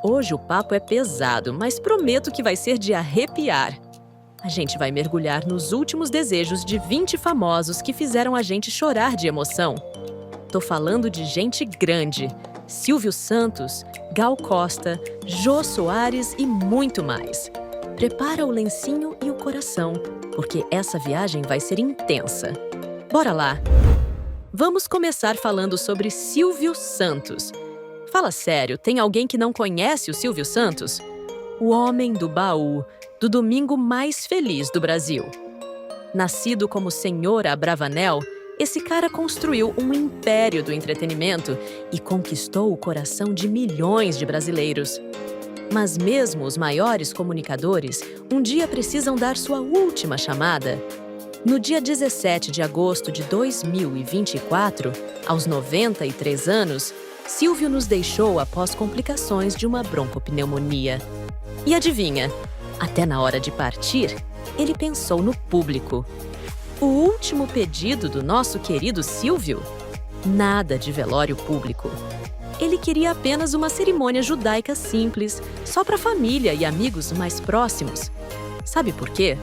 Hoje o papo é pesado, mas prometo que vai ser de arrepiar. A gente vai mergulhar nos últimos desejos de 20 famosos que fizeram a gente chorar de emoção. Tô falando de gente grande: Silvio Santos, Gal Costa, Jô Soares e muito mais. Prepara o lencinho e o coração, porque essa viagem vai ser intensa. Bora lá! Vamos começar falando sobre Silvio Santos. Fala sério, tem alguém que não conhece o Silvio Santos? O homem do baú, do domingo mais feliz do Brasil. Nascido como Senhor Abravanel, esse cara construiu um império do entretenimento e conquistou o coração de milhões de brasileiros. Mas mesmo os maiores comunicadores um dia precisam dar sua última chamada. No dia 17 de agosto de 2024, aos 93 anos, Silvio nos deixou após complicações de uma broncopneumonia. E adivinha? Até na hora de partir, ele pensou no público. O último pedido do nosso querido Silvio? Nada de velório público. Ele queria apenas uma cerimônia judaica simples, só para a família e amigos mais próximos. Sabe por quê?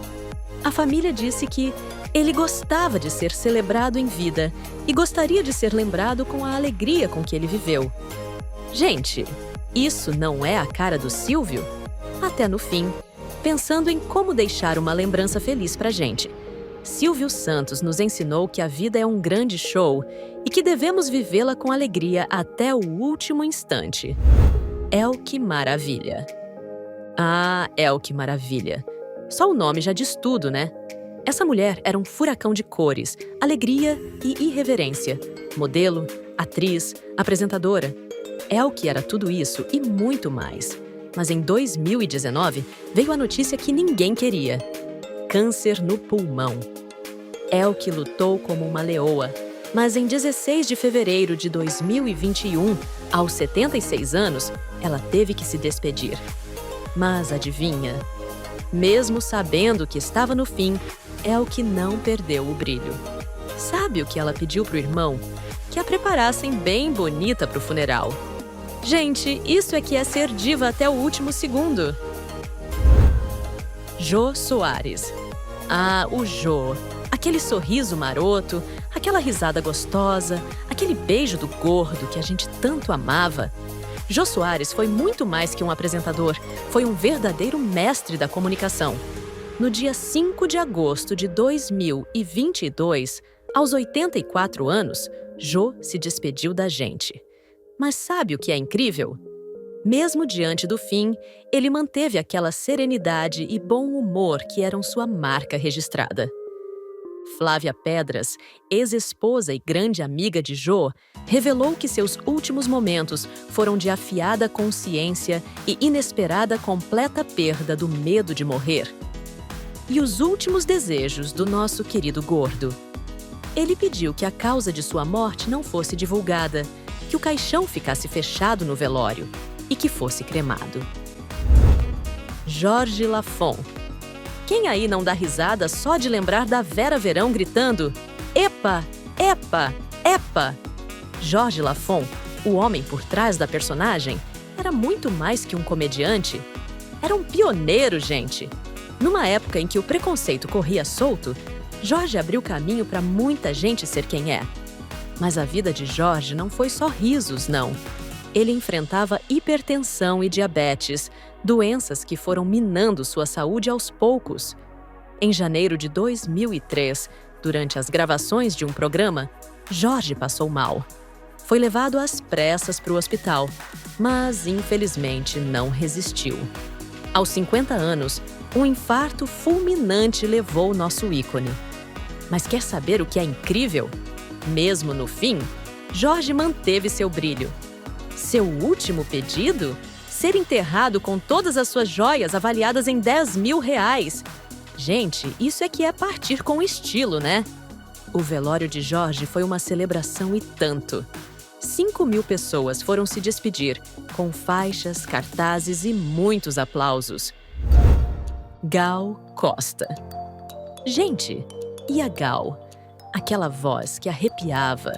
A família disse que ele gostava de ser celebrado em vida e gostaria de ser lembrado com a alegria com que ele viveu. Gente, isso não é a cara do Silvio? Até no fim, pensando em como deixar uma lembrança feliz pra gente. Silvio Santos nos ensinou que a vida é um grande show e que devemos vivê-la com alegria até o último instante. El Que Maravilha. Ah, El Que Maravilha. Só o nome já diz tudo, né? Essa mulher era um furacão de cores, alegria e irreverência. Modelo, atriz, apresentadora. El Que era tudo isso e muito mais. Mas em 2019, veio a notícia que ninguém queria: câncer no pulmão. El Que lutou como uma leoa, mas em 16 de fevereiro de 2021, aos 76 anos, ela teve que se despedir. Mas adivinha? Mesmo sabendo que estava no fim, El Que não perdeu o brilho. Sabe o que ela pediu pro irmão? Que a preparassem bem bonita pro funeral. Gente, isso é que é ser diva até o último segundo. Jô Soares. Ah, o Jô. Aquele sorriso maroto, aquela risada gostosa, aquele beijo do gordo que a gente tanto amava. Jô Soares foi muito mais que um apresentador, foi um verdadeiro mestre da comunicação. No dia 5 de agosto de 2022, aos 84 anos, Jô se despediu da gente. Mas sabe o que é incrível? Mesmo diante do fim, ele manteve aquela serenidade e bom humor que eram sua marca registrada. Flávia Pedras, ex-esposa e grande amiga de Jô, revelou que seus últimos momentos foram de afiada consciência e inesperada completa perda do medo de morrer. E os últimos desejos do nosso querido gordo? Ele pediu que a causa de sua morte não fosse divulgada, que o caixão ficasse fechado no velório e que fosse cremado. Jorge Lafon. Quem aí não dá risada só de lembrar da Vera Verão gritando "Epa! Epa! Epa!"? Jorge Lafon, o homem por trás da personagem, era muito mais que um comediante. Era um pioneiro, gente. Numa época em que o preconceito corria solto, Jorge abriu caminho para muita gente ser quem é. Mas a vida de Jorge não foi só risos, não. Ele enfrentava hipertensão e diabetes, doenças que foram minando sua saúde aos poucos. Em janeiro de 2003, durante as gravações de um programa, Jorge passou mal. Foi levado às pressas para o hospital, mas infelizmente não resistiu. Aos 50 anos, um infarto fulminante levou nosso ícone. Mas quer saber o que é incrível? Mesmo no fim, Jorge manteve seu brilho. Seu último pedido? Ser enterrado com todas as suas joias avaliadas em R$ 10.000. Gente, isso é que é partir com estilo, né? O velório de Jorge foi uma celebração e tanto. 5.000 pessoas foram se despedir, com faixas, cartazes e muitos aplausos. Gal Costa. Gente, e a Gal? Aquela voz que arrepiava,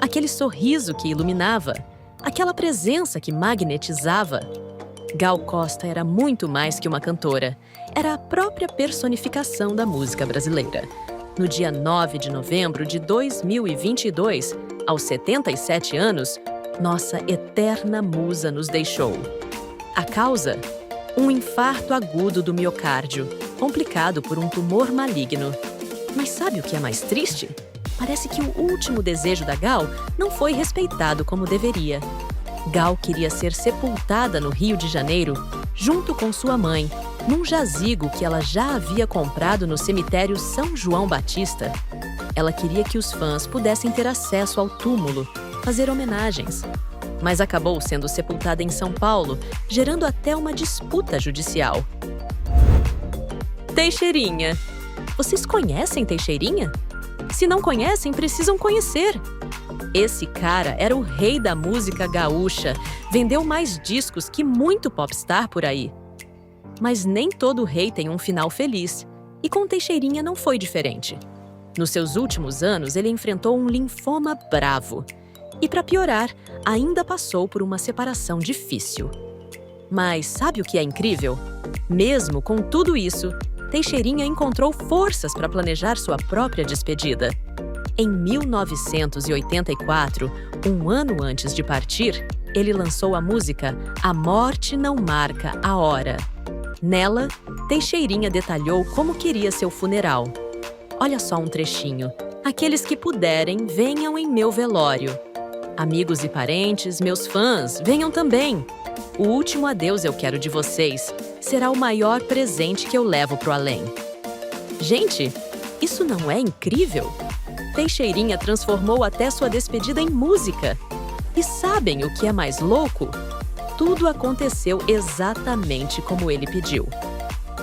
aquele sorriso que iluminava, aquela presença que magnetizava. Gal Costa era muito mais que uma cantora. Era a própria personificação da música brasileira. No dia 9 de novembro de 2022, aos 77 anos, nossa eterna musa nos deixou. A causa? Um infarto agudo do miocárdio, complicado por um tumor maligno. Mas sabe o que é mais triste? Parece que o último desejo da Gal não foi respeitado como deveria. Gal queria ser sepultada no Rio de Janeiro, junto com sua mãe, num jazigo que ela já havia comprado no cemitério São João Batista. Ela queria que os fãs pudessem ter acesso ao túmulo, fazer homenagens. Mas acabou sendo sepultada em São Paulo, gerando até uma disputa judicial. Teixeirinha. Vocês conhecem Teixeirinha? Se não conhecem, precisam conhecer. Esse cara era o rei da música gaúcha, vendeu mais discos que muito popstar por aí. Mas nem todo rei tem um final feliz, e com Teixeirinha não foi diferente. Nos seus últimos anos, ele enfrentou um linfoma bravo. E para piorar, ainda passou por uma separação difícil. Mas sabe o que é incrível? Mesmo com tudo isso, Teixeirinha encontrou forças para planejar sua própria despedida. Em 1984, um ano antes de partir, ele lançou a música A Morte Não Marca a Hora. Nela, Teixeirinha detalhou como queria seu funeral. Olha só um trechinho. Aqueles que puderem, venham em meu velório. Amigos e parentes, meus fãs, venham também. O último adeus eu quero de vocês. Será o maior presente que eu levo pro além. Gente, isso não é incrível? Teixeirinha transformou até sua despedida em música. E sabem o que é mais louco? Tudo aconteceu exatamente como ele pediu.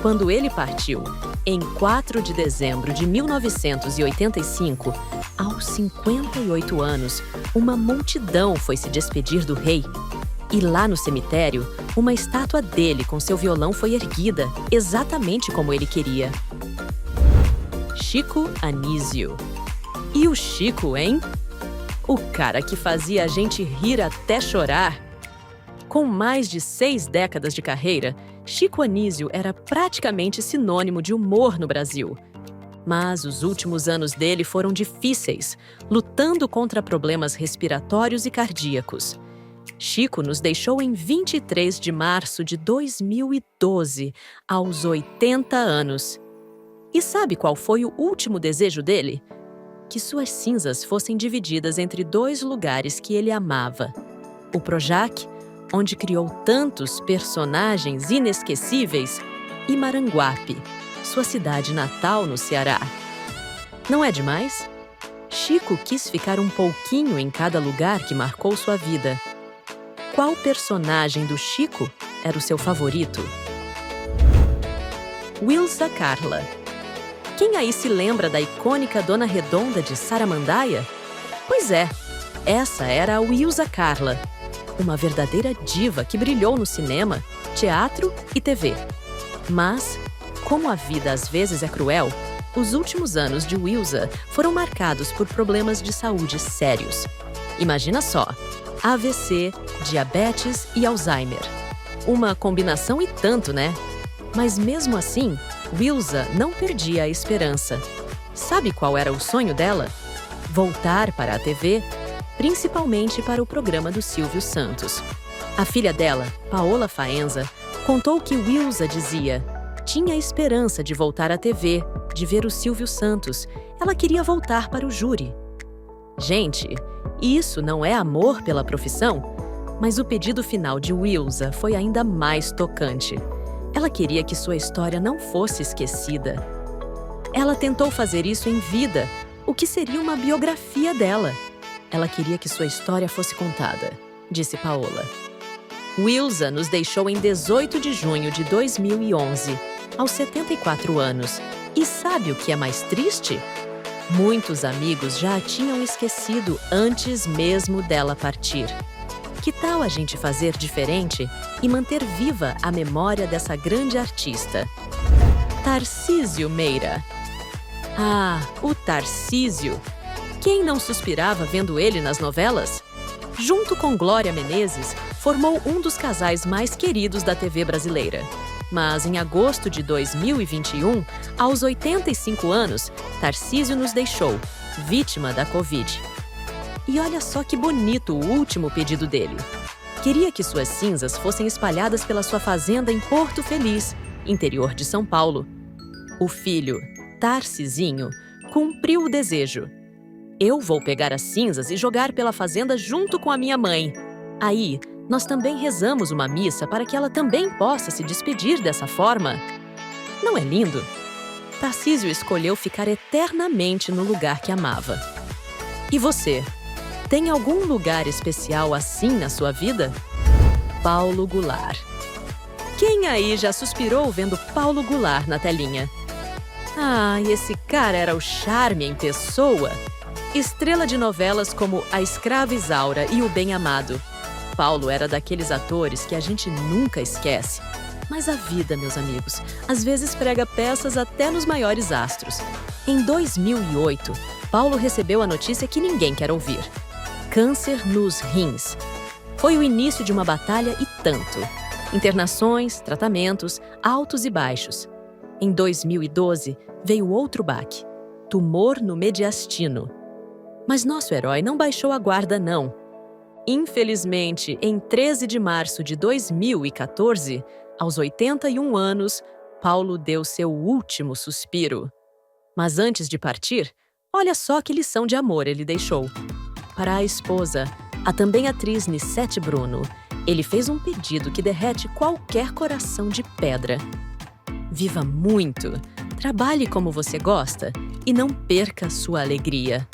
Quando ele partiu, em 4 de dezembro de 1985, aos 58 anos, uma multidão foi se despedir do rei. E lá no cemitério, uma estátua dele com seu violão foi erguida, exatamente como ele queria. Chico Anísio. E o Chico, hein? O cara que fazia a gente rir até chorar. Com mais de 6 décadas de carreira, Chico Anísio era praticamente sinônimo de humor no Brasil. Mas os últimos anos dele foram difíceis, lutando contra problemas respiratórios e cardíacos. Chico nos deixou em 23 de março de 2012, aos 80 anos. E sabe qual foi o último desejo dele? Que suas cinzas fossem divididas entre 2 lugares que ele amava. O Projac, onde criou tantos personagens inesquecíveis, e Maranguape, sua cidade natal no Ceará. Não é demais? Chico quis ficar um pouquinho em cada lugar que marcou sua vida. Qual personagem do Chico era o seu favorito? Wilza Carla. Quem aí se lembra da icônica Dona Redonda de Saramandaia? Pois é, essa era a Wilza Carla, uma verdadeira diva que brilhou no cinema, teatro e TV. Mas, como a vida às vezes é cruel, os últimos anos de Wilza foram marcados por problemas de saúde sérios. Imagina só, AVC, diabetes e Alzheimer. Uma combinação e tanto, né? Mas mesmo assim, Wilza não perdia a esperança. Sabe qual era o sonho dela? Voltar para a TV, principalmente para o programa do Silvio Santos. A filha dela, Paola Faenza, contou que Wilza dizia: tinha esperança de voltar à TV, de ver o Silvio Santos. Ela queria voltar para o júri. Gente, isso não é amor pela profissão? Mas o pedido final de Wilza foi ainda mais tocante. Ela queria que sua história não fosse esquecida. Ela tentou fazer isso em vida, o que seria uma biografia dela. Ela queria que sua história fosse contada, disse Paola. Wilza nos deixou em 18 de junho de 2011, aos 74 anos. E sabe o que é mais triste? Muitos amigos já a tinham esquecido antes mesmo dela partir. Que tal a gente fazer diferente e manter viva a memória dessa grande artista? Tarcísio Meira. Ah, o Tarcísio! Quem não suspirava vendo ele nas novelas? Junto com Glória Menezes, formou um dos casais mais queridos da TV brasileira. Mas em agosto de 2021, aos 85 anos, Tarcísio nos deixou, vítima da Covid. E olha só que bonito o último pedido dele. Queria que suas cinzas fossem espalhadas pela sua fazenda em Porto Feliz, interior de São Paulo. O filho, Tarcisinho, cumpriu o desejo. Eu vou pegar as cinzas e jogar pela fazenda junto com a minha mãe. Aí, nós também rezamos uma missa para que ela também possa se despedir dessa forma. Não é lindo? Tarcísio escolheu ficar eternamente no lugar que amava. E você? Tem algum lugar especial assim na sua vida? Paulo Goulart. Quem aí já suspirou vendo Paulo Goulart na telinha? Ah, esse cara era o charme em pessoa. Estrela de novelas como A Escrava Isaura e O Bem Amado. Paulo era daqueles atores que a gente nunca esquece. Mas a vida, meus amigos, às vezes prega peças até nos maiores astros. Em 2008, Paulo recebeu a notícia que ninguém quer ouvir. Câncer nos rins. Foi o início de uma batalha e tanto. Internações, tratamentos, altos e baixos. Em 2012, veio outro baque. Tumor no mediastino. Mas nosso herói não baixou a guarda, não. Infelizmente, em 13 de março de 2014, aos 81 anos, Paulo deu seu último suspiro. Mas antes de partir, olha só que lição de amor ele deixou. Para a esposa, a também atriz Nicete Bruno, ele fez um pedido que derrete qualquer coração de pedra. Viva muito, trabalhe como você gosta e não perca sua alegria.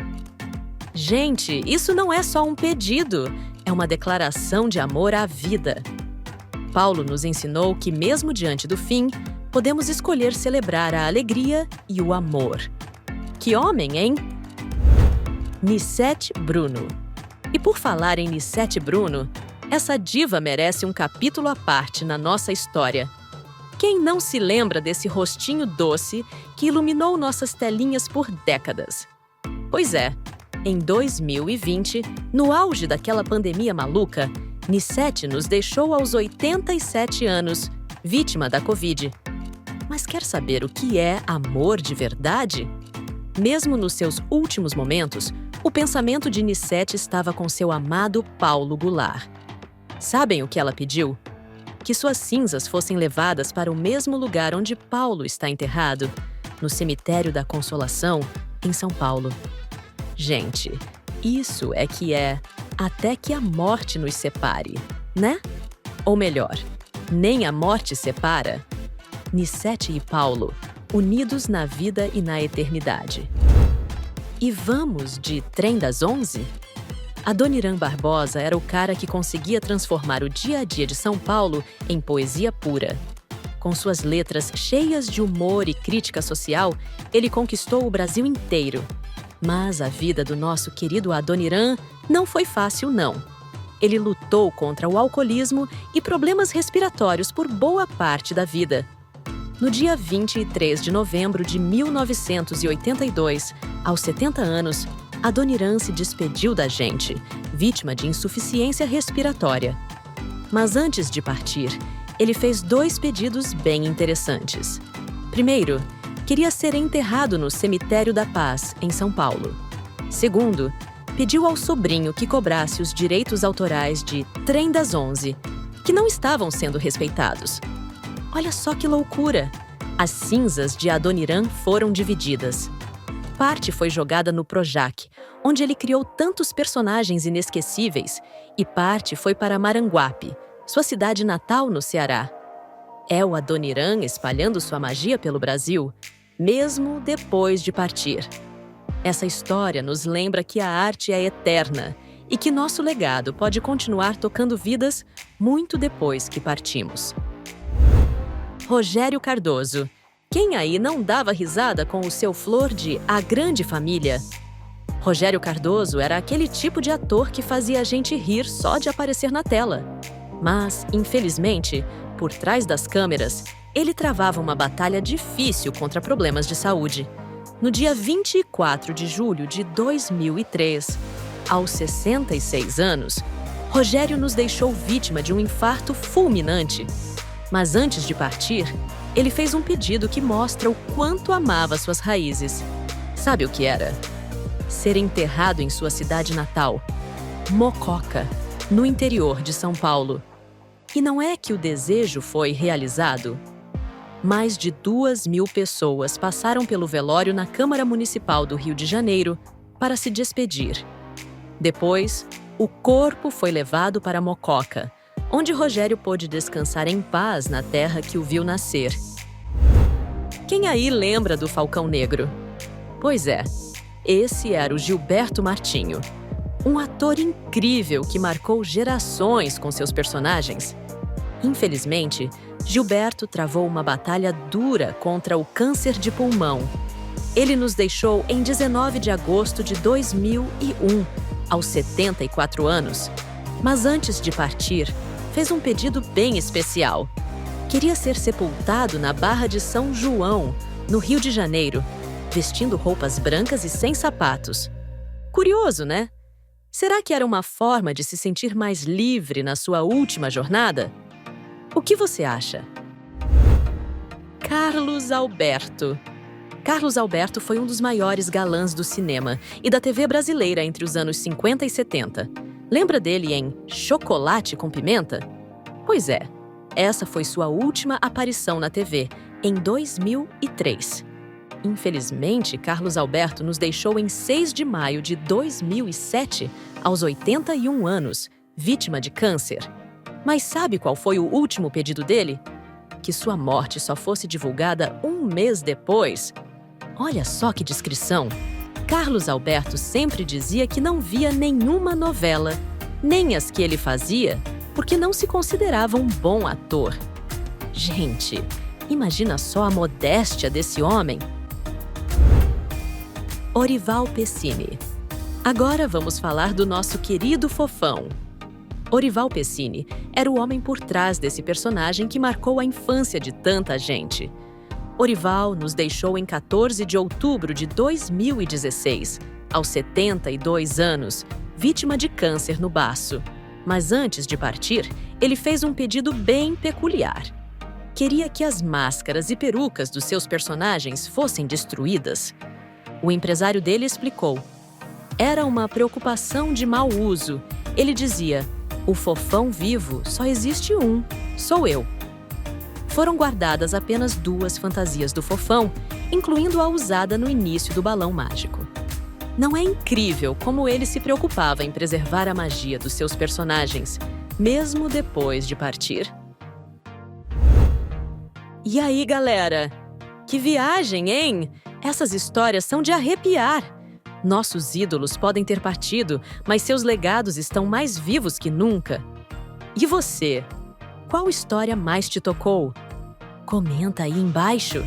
Gente, isso não é só um pedido, é uma declaração de amor à vida. Paulo nos ensinou que, mesmo diante do fim, podemos escolher celebrar a alegria e o amor. Que homem, hein? Nicete Bruno. E por falar em Nicete Bruno, essa diva merece um capítulo à parte na nossa história. Quem não se lembra desse rostinho doce que iluminou nossas telinhas por décadas? Pois é, em 2020, no auge daquela pandemia maluca, Nicete nos deixou aos 87 anos, vítima da Covid. Mas quer saber o que é amor de verdade? Mesmo nos seus últimos momentos, o pensamento de Nicete estava com seu amado Paulo Goulart. Sabem o que ela pediu? Que suas cinzas fossem levadas para o mesmo lugar onde Paulo está enterrado, no Cemitério da Consolação, em São Paulo. Gente, isso é que é até que a morte nos separe, né? Ou melhor, nem a morte separa. Nicete e Paulo, unidos na vida e na eternidade. E vamos de Trem das 11? Adoniran Barbosa era o cara que conseguia transformar o dia a dia de São Paulo em poesia pura. Com suas letras cheias de humor e crítica social, ele conquistou o Brasil inteiro. Mas a vida do nosso querido Adoniran não foi fácil, não. Ele lutou contra o alcoolismo e problemas respiratórios por boa parte da vida. No dia 23 de novembro de 1982, aos 70 anos, Adoniran se despediu da gente, vítima de insuficiência respiratória. Mas antes de partir, ele fez 2 pedidos bem interessantes. Primeiro, queria ser enterrado no Cemitério da Paz, em São Paulo. Segundo, pediu ao sobrinho que cobrasse os direitos autorais de Trem das 11, que não estavam sendo respeitados. Olha só que loucura! As cinzas de Adoniran foram divididas. Parte foi jogada no Projac, onde ele criou tantos personagens inesquecíveis, e parte foi para Maranguape, sua cidade natal no Ceará. É o Adoniran espalhando sua magia pelo Brasil, mesmo depois de partir. Essa história nos lembra que a arte é eterna e que nosso legado pode continuar tocando vidas muito depois que partimos. Rogério Cardoso. Quem aí não dava risada com o seu flor de A Grande Família? Rogério Cardoso era aquele tipo de ator que fazia a gente rir só de aparecer na tela. Mas, infelizmente, por trás das câmeras, ele travava uma batalha difícil contra problemas de saúde. No dia 24 de julho de 2003, aos 66 anos, Rogério nos deixou vítima de um infarto fulminante. Mas antes de partir, ele fez um pedido que mostra o quanto amava suas raízes. Sabe o que era? Ser enterrado em sua cidade natal, Mococa, no interior de São Paulo. E não é que o desejo foi realizado? Mais de 2.000 pessoas passaram pelo velório na Câmara Municipal do Rio de Janeiro para se despedir. Depois, o corpo foi levado para Mococa, onde Rogério pôde descansar em paz na terra que o viu nascer. Quem aí lembra do Falcão Negro? Pois é, esse era o Gilberto Martinho, um ator incrível que marcou gerações com seus personagens. Infelizmente, Gilberto travou uma batalha dura contra o câncer de pulmão. Ele nos deixou em 19 de agosto de 2001, aos 74 anos. Mas antes de partir, fez um pedido bem especial. Queria ser sepultado na Barra de São João, no Rio de Janeiro, vestindo roupas brancas e sem sapatos. Curioso, né? Será que era uma forma de se sentir mais livre na sua última jornada? O que você acha? Carlos Alberto. Carlos Alberto foi um dos maiores galãs do cinema e da TV brasileira entre os anos 50 e 70. Lembra dele em Chocolate com Pimenta? Pois é, essa foi sua última aparição na TV, em 2003. Infelizmente, Carlos Alberto nos deixou em 6 de maio de 2007, aos 81 anos, vítima de câncer. Mas sabe qual foi o último pedido dele? Que sua morte só fosse divulgada um mês depois. Olha só que descrição! Carlos Alberto sempre dizia que não via nenhuma novela, nem as que ele fazia, porque não se considerava um bom ator. Gente, imagina só a modéstia desse homem. Orival Pessini. Agora vamos falar do nosso querido fofão. Orival Pessini era o homem por trás desse personagem que marcou a infância de tanta gente. Orival nos deixou em 14 de outubro de 2016, aos 72 anos, vítima de câncer no baço. Mas antes de partir, ele fez um pedido bem peculiar. Queria que as máscaras e perucas dos seus personagens fossem destruídas. O empresário dele explicou. Era uma preocupação de mau uso. Ele dizia: "O fofão vivo só existe um, sou eu." Foram guardadas apenas 2 fantasias do fofão, incluindo a usada no início do balão mágico. Não é incrível como ele se preocupava em preservar a magia dos seus personagens, mesmo depois de partir? E aí, galera? Que viagem, hein? Essas histórias são de arrepiar. Nossos ídolos podem ter partido, mas seus legados estão mais vivos que nunca. E você? Qual história mais te tocou? Comenta aí embaixo.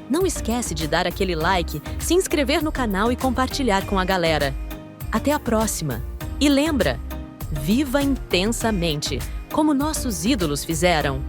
Não esquece de dar aquele like, se inscrever no canal e compartilhar com a galera. Até a próxima! E lembra, viva intensamente, como nossos ídolos fizeram.